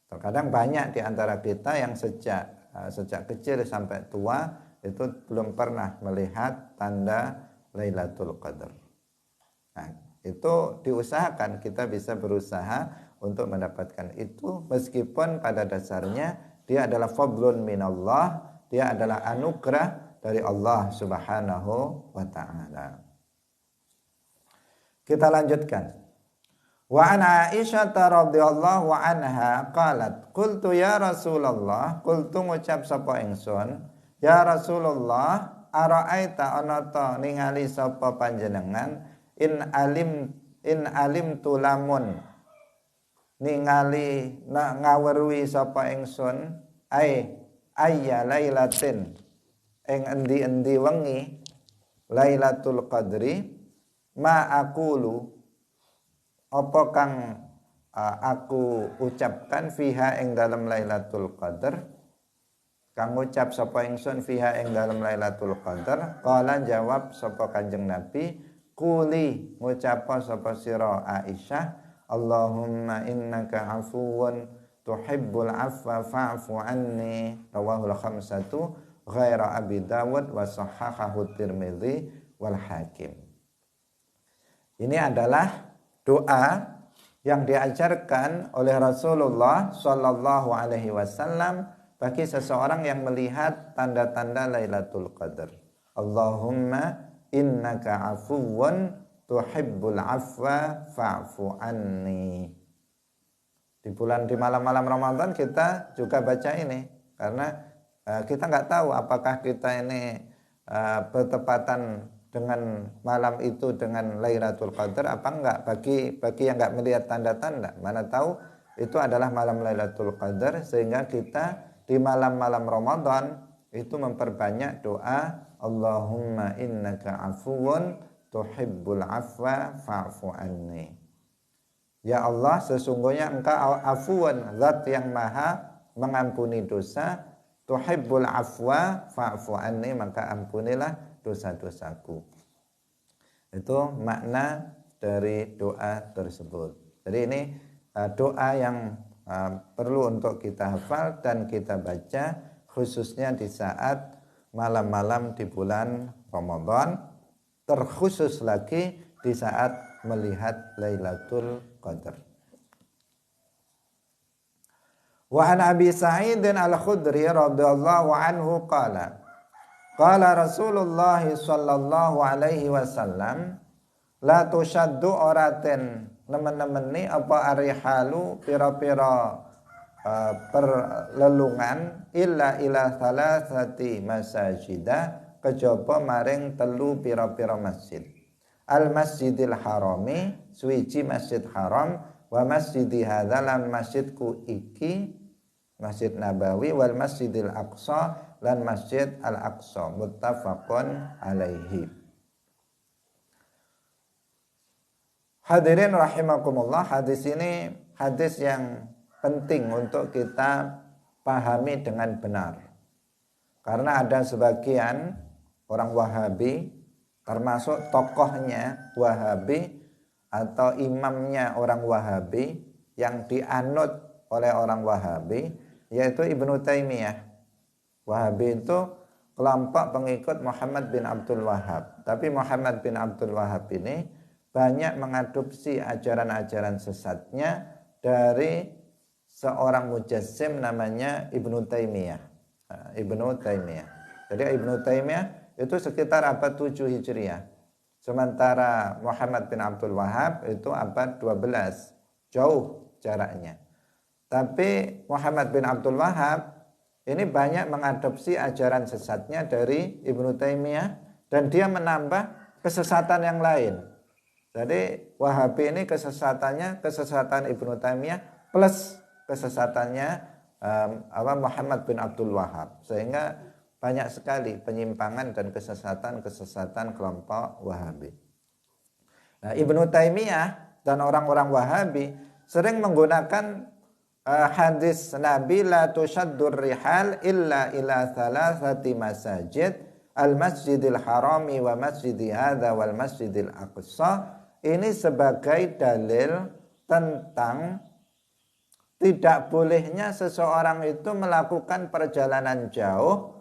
Terkadang banyak di antara kita yang sejak kecil sampai tua itu belum pernah melihat tanda Lailatul Qadar. Nah, itu diusahakan, kita bisa berusaha untuk mendapatkan itu meskipun pada dasarnya dia adalah fadlun minallah, dia adalah anugerah dari Allah Subhanahu wa taala. Kita lanjutkan. Wa an Aisyah radhiyallahu anha qalat qultu ya Rasulullah, qultu ngucap sapa ingsun ya Rasulullah, ara'aita anata ningali sapa panjenengan in alim tulamun ningali ngaweruhi sapa ingsun ayya lailatin ing endi-endi wengi Lailatul Qadri ma aqulu apa kang aku ucapkan fiha ing dalam Lailatul Qadar. Kang ngucap sapa ingsun fiha ing dalam Lailatul Qadar. Qala jawab sapa Kanjeng Nabi, quli ngucap sapa sira Aisyah, Allahumma innaka afuwun tuhibbul afwa fa'fu anni. Rawahul khamsatu ghaira Abi Dawud wa sahahahu Tirmidzi wal Hakim. Ini adalah doa yang diajarkan oleh Rasulullah sallallahu alaihi wasallam bagi seseorang yang melihat tanda-tanda Lailatul Qadar. Allahumma innaka afuwun tuhibbul afwa fa'fu anni. Di malam-malam Ramadan kita juga baca ini karena kita nggak tahu apakah kita ini bertepatan dengan malam itu dengan Lailatul Qadar apa enggak. Bagi yang enggak melihat tanda-tanda, mana tahu itu adalah malam Lailatul Qadar, sehingga kita di malam-malam Ramadan itu memperbanyak doa Allahumma innaka afuwun tuhibbul afwa fa'fu anni. Ya Allah, sesungguhnya engkau afuwun, zat yang maha mengampuni dosa, tuhibbul afwa fa'fu anni, maka ampunilah dosa-dosaku. Itu makna dari doa tersebut. Jadi ini doa yang perlu untuk kita hafal dan kita baca khususnya di saat malam-malam di bulan Ramadan, terkhusus lagi di saat melihat Lailatul Qadar. Wa an Abi Sa'id Al-Khudri radhiyallahu anhu qala Rasulullah sallallahu alaihi wasallam la tushaddu oraten nemen-nemeni apa arihalu pira-pira perlelungan illa ila thalathati masajida kejaba maring telu pira-pira masjid. Al Masjidil Harami, suwiji Masjid Haram, wa masjidi hadza lan masjidku iki Masjid Nabawi wal Masjidil Aqsa lan Masjid Al-Aqsa muttafaqun alaihi. Hadirin rahimakumullah, hadis ini hadis yang penting untuk kita pahami dengan benar. Karena ada sebagian orang Wahabi, termasuk tokohnya Wahabi atau imamnya orang Wahabi yang dianut oleh orang Wahabi, yaitu Ibnu Taimiyah. Wahabi itu kelompok pengikut Muhammad bin Abdul Wahhab. Tapi Muhammad bin Abdul Wahhab ini banyak mengadopsi ajaran-ajaran sesatnya dari seorang mujassim namanya Ibnu Taimiyah. Ibnu Taimiyah. Jadi Ibnu Taimiyah itu sekitar abad 7 Hijriah. Sementara Muhammad bin Abdul Wahhab itu abad 12. Jauh jaraknya. Tapi Muhammad bin Abdul Wahhab ini banyak mengadopsi ajaran sesatnya dari Ibnu Taimiyah dan dia menambah kesesatan yang lain. Jadi Wahabi ini kesesatan Ibnu Taimiyah plus kesesatannya Muhammad bin Abdul Wahhab, sehingga banyak sekali penyimpangan dan kesesatan kelompok Wahabi. Nah, Ibnu Taimiyah dan orang-orang Wahabi sering menggunakan hadis Nabi la tushaddur rihal illa ila thalathati masajid al-masjidil harami wa masjidi hadza wal masjidil aqsa, ini sebagai dalil tentang tidak bolehnya seseorang itu melakukan perjalanan jauh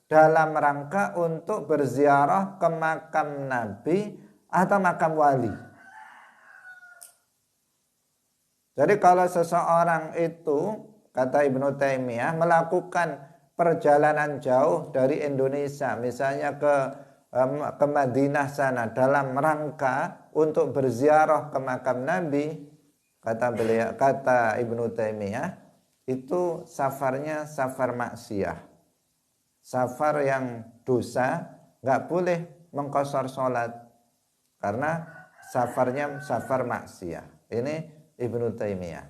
dalam rangka untuk berziarah ke makam Nabi atau makam wali. Jadi kalau seseorang itu, kata Ibnu Taimiyah, melakukan perjalanan jauh dari Indonesia, misalnya ke Madinah sana dalam rangka untuk berziarah ke makam Nabi, kata Ibnu Taimiyah, itu safarnya safar maksiyah, safar yang dosa, nggak boleh mengqashar sholat karena safarnya safar maksiyah. Ini Ibnu Taimiyah.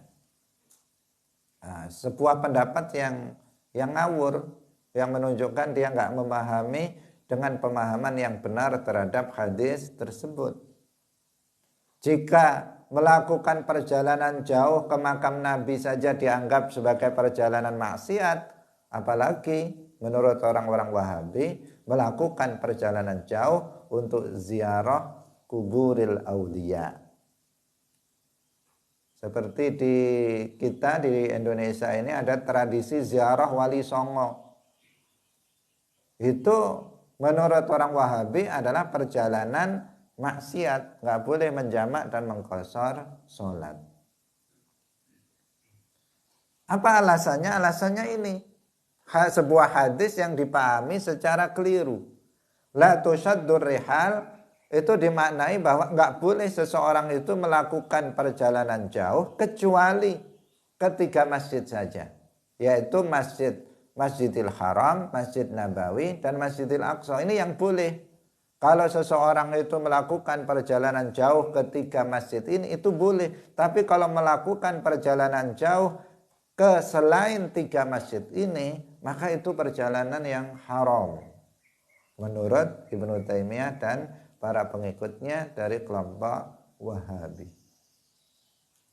Nah, sebuah pendapat yang ngawur, yang menunjukkan dia nggak memahami dengan pemahaman yang benar terhadap hadis tersebut. Jika melakukan perjalanan jauh ke makam Nabi saja dianggap sebagai perjalanan maksiat, apalagi menurut orang-orang Wahabi melakukan perjalanan jauh untuk ziarah kuburil auliya. Seperti di kita di Indonesia ini ada tradisi ziarah Wali Songo. Itu menurut orang Wahabi adalah perjalanan maksiat, nggak boleh menjamak dan mengqashar sholat. Apa alasannya? Alasannya ini, sebuah hadis yang dipahami secara keliru. La tushaddur rihal, itu dimaknai bahwa nggak boleh seseorang itu melakukan perjalanan jauh kecuali ketiga masjid saja, yaitu Masjidil Haram, Masjid Nabawi, dan Masjidil Aqsa. Ini yang boleh. Kalau seseorang itu melakukan perjalanan jauh ketiga masjid ini, itu boleh. Tapi kalau melakukan perjalanan jauh ke selain tiga masjid ini, maka itu perjalanan yang haram menurut Ibnu Taimiyah dan para pengikutnya dari kelompok Wahabi.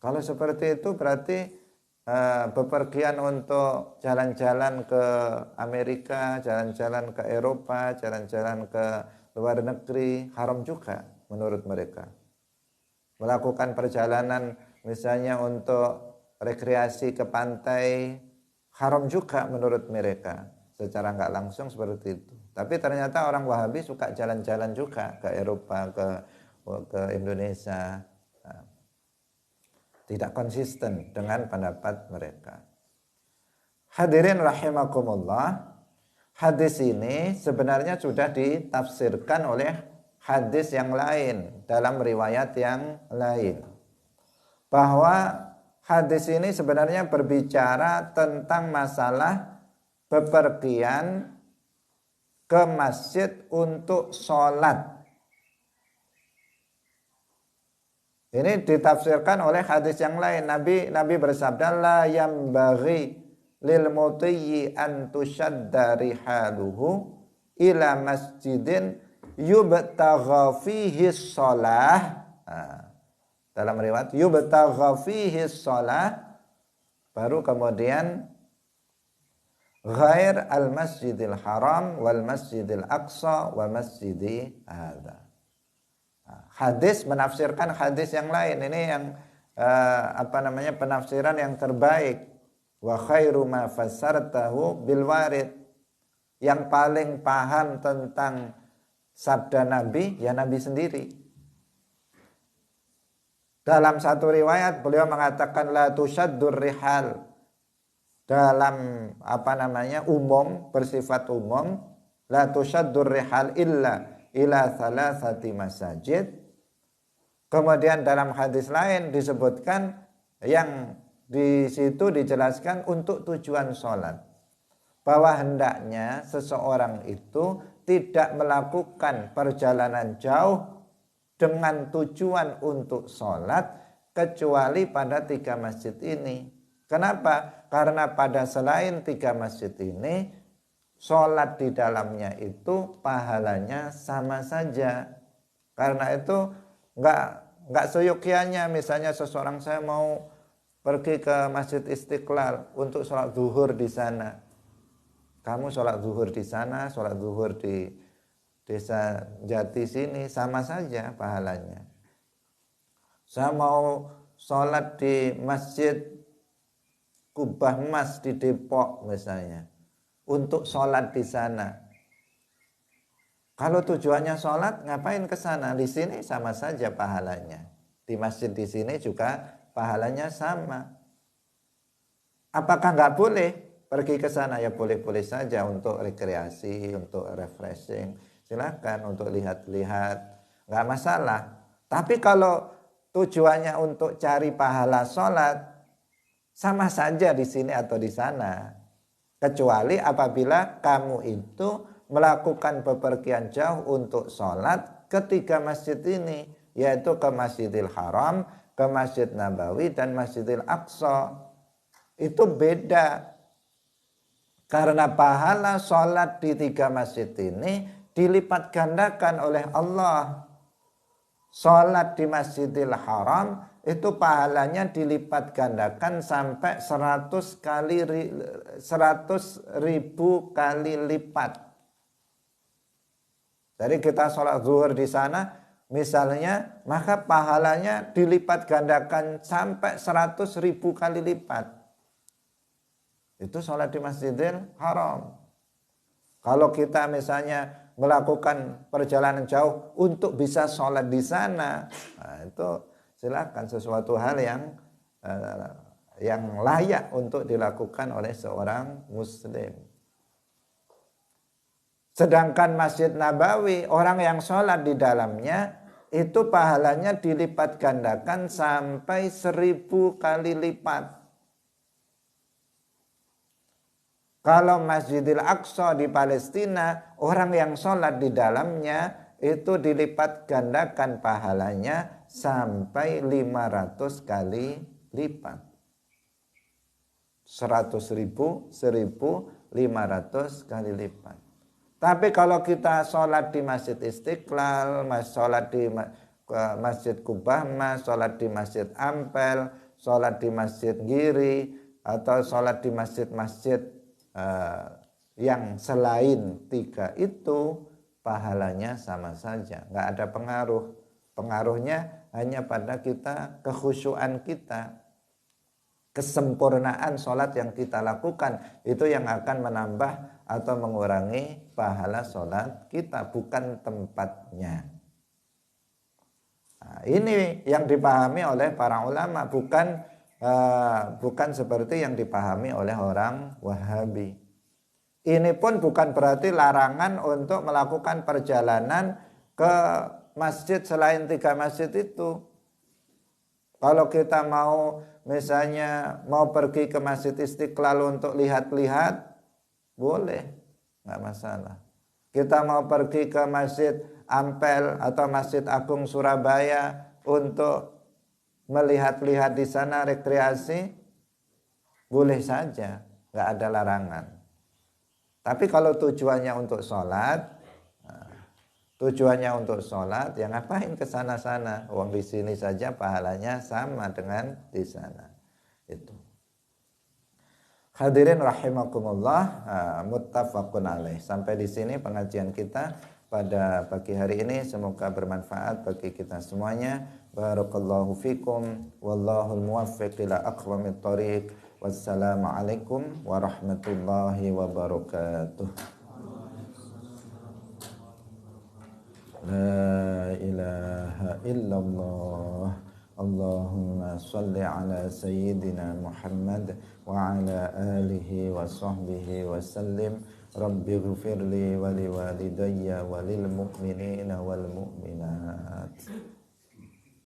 Kalau seperti itu berarti bepergian untuk jalan-jalan ke Amerika, jalan-jalan ke Eropa, jalan-jalan ke luar negeri haram juga menurut mereka. Melakukan perjalanan misalnya untuk rekreasi ke pantai haram juga menurut mereka. Secara nggak langsung seperti itu. Tapi ternyata orang Wahabi suka jalan-jalan juga ke Eropa, ke Indonesia. Nah, tidak konsisten dengan pendapat mereka. Hadirin rahimakumullah, hadis ini sebenarnya sudah ditafsirkan oleh hadis yang lain dalam riwayat yang lain. Bahwa hadis ini sebenarnya berbicara tentang masalah bepergian ke masjid untuk sholat. Ini ditafsirkan oleh hadis yang lain. Nabi bersabda, la yambaghi lil mutiyyi an tushadda rihaluhu ila masjidin yubtagha fihi shalah. Dalam riwayat yubtagha fihi shalah, baru kemudian ghair al masjidil haram wal masjidil aqsa wa masjidi hadza. Hadis menafsirkan hadis yang lain. Ini yang penafsiran yang terbaik. Wa khairu ma fassartahu bil warid. Yang paling paham tentang sabda Nabi ya Nabi sendiri. Dalam satu riwayat beliau mengatakan la tushaddur rihal. Dalam umum, bersifat umum, la tushaddur rihal illa ila thalathati masajid. Kemudian dalam hadis lain disebutkan yang di situ dijelaskan untuk tujuan sholat, bahwa hendaknya seseorang itu tidak melakukan perjalanan jauh dengan tujuan untuk sholat kecuali pada 3 masjid ini. Kenapa? Karena pada selain 3 masjid ini sholat di dalamnya itu pahalanya sama saja. Karena itu nggak seyogyanya misalnya seseorang saya mau pergi ke Masjid Istiqlal untuk sholat zuhur di sana. Kamu sholat zuhur di sana, sholat zuhur di desa Jati sini sama saja pahalanya. Saya mau sholat di Masjid Kubah Mas di Depok misalnya, untuk sholat di sana. Kalau tujuannya sholat, ngapain ke sana? Di sini sama saja pahalanya. Di masjid di sini juga pahalanya sama. Apakah nggak boleh pergi ke sana? Ya boleh-boleh saja untuk rekreasi, untuk refreshing. Silakan untuk lihat-lihat, nggak masalah. Tapi kalau tujuannya untuk cari pahala sholat, sama saja di sini atau di sana. Kecuali apabila kamu itu melakukan bepergian jauh untuk sholat ke 3 masjid ini, yaitu ke Masjidil Haram, ke Masjid Nabawi, dan Masjidil Aqsa. Itu beda. Karena pahala sholat di 3 masjid ini dilipat gandakan oleh Allah. Sholat di Masjidil Haram itu pahalanya dilipat gandakan sampai 100.000 kali lipat. Jadi kita sholat zuhur di sana misalnya, maka pahalanya dilipat gandakan sampai 100.000 kali lipat. Itu sholat di Masjidil Haram. Kalau kita misalnya melakukan perjalanan jauh untuk bisa sholat di sana, nah itu silakan, sesuatu hal yang layak untuk dilakukan oleh seorang muslim. Sedangkan Masjid Nabawi, orang yang sholat di dalamnya itu pahalanya dilipat gandakan sampai 1000 kali lipat. Kalau Masjidil Aqsa di Palestina, orang yang sholat di dalamnya itu dilipat gandakan pahalanya sampai 500 kali lipat. 100.000, 1.500 kali lipat. Tapi kalau kita sholat di Masjid Istiqlal, sholat di Masjid Kubah Mas, sholat di Masjid Ampel, sholat di Masjid Giri, atau sholat di masjid-masjid yang selain 3 itu, pahalanya sama saja, nggak ada pengaruh. Pengaruhnya hanya pada kita, kekhusyuan kita, kesempurnaan sholat yang kita lakukan, itu yang akan menambah atau mengurangi pahala sholat kita, bukan tempatnya. Nah, ini yang dipahami oleh para ulama, bukan seperti yang dipahami oleh orang Wahabi. Ini pun bukan berarti larangan untuk melakukan perjalanan ke masjid selain 3 masjid itu. Kalau kita mau misalnya mau pergi ke Masjid Istiqlal untuk lihat-lihat, boleh, nggak masalah. Kita mau pergi ke Masjid Ampel atau Masjid Agung Surabaya untuk melihat-lihat di sana, rekreasi, boleh saja, nggak ada larangan. Tapi kalau tujuannya untuk sholat, ya ngapain ke sana-sana? Uang di sini saja pahalanya sama dengan di sana. Itu. Hadirin rahimakumullah, muttafaqun alaih. Sampai di sini pengajian kita pada pagi hari ini, semoga bermanfaat bagi kita semuanya. Barakallahu fikum, wallahul muwaffiq ila aqwamit thoriq. Wassalamualaikum warahmatullahi wabarakatuh. La ilaha illallah. Allahumma salli ala sayyidina Muhammad wa ala alihi wa sahbihi wa sallim. Rabbi ghfirli wa liwalidayya wa lil mu'minina wal mu'minat.